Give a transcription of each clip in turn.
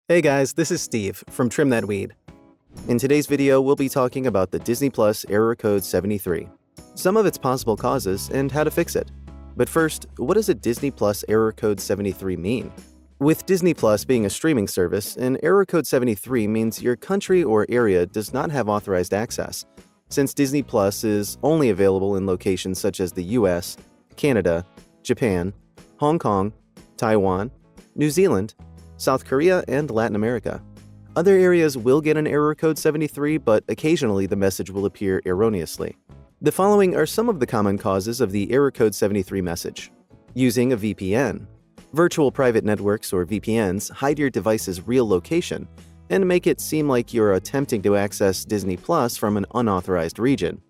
Hey guys, this is Steve from Trim That Weed. In today's video, we'll be talking about the Disney Plus error code 73, some of its possible causes, and how to fix it. But first, what does a Disney Plus error code 73 mean? With Disney Plus being a streaming service, an error code 73 means your country or area does not have authorized access, since Disney Plus is only available in locations such as the US, Canada, Japan, Hong Kong, Taiwan, New Zealand, South Korea, and Latin America. Other areas will get an error code 73, but occasionally the message will appear erroneously. The following are some of the common causes of the error code 73 message. Using a VPN. Virtual private networks or VPNs hide your device's real location and make it seem like you're attempting to access Disney Plus from an unauthorized region.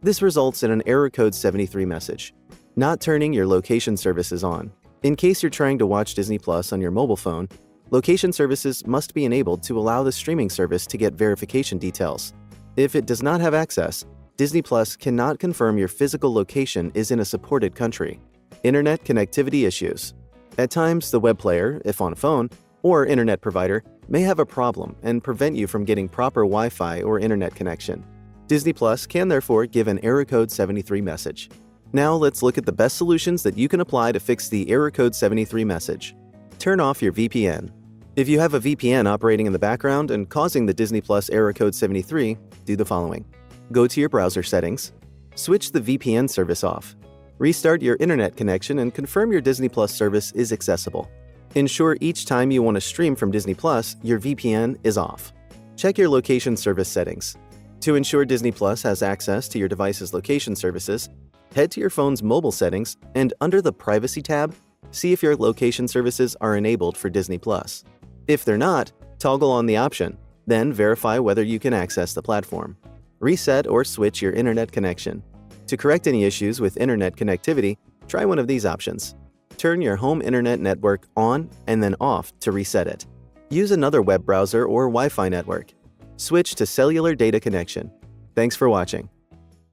This results in an error code 73 message. Not turning your location services on. In case you're trying to watch Disney Plus on your mobile phone, location services must be enabled to allow the streaming service to get verification details. If it does not have access, Disney Plus cannot confirm your physical location is in a supported country. Internet connectivity issues. At times, the web player, if on a phone, or internet provider may have a problem and prevent you from getting proper Wi-Fi or internet connection. Disney Plus can therefore give an error code 73 message. Now let's look at the best solutions that you can apply to fix the error code 73 message. Turn off your VPN. If you have a VPN operating in the background and causing the Disney Plus error code 73, do the following. Go to your browser settings. Switch the VPN service off. Restart your internet connection and confirm your Disney Plus service is accessible. Ensure each time you want to stream from Disney Plus, your VPN is off. Check your location service settings. To ensure Disney Plus has access to your device's location services, head to your phone's mobile settings and under the Privacy tab, see if your location services are enabled for Disney Plus. If they're not, toggle on the option, then verify whether you can access the platform. Reset or switch your internet connection. To correct any issues with internet connectivity, try one of these options. Turn your home internet network on and then off to reset it. Use another web browser or Wi-Fi network. Switch to cellular data connection. Thanks for watching.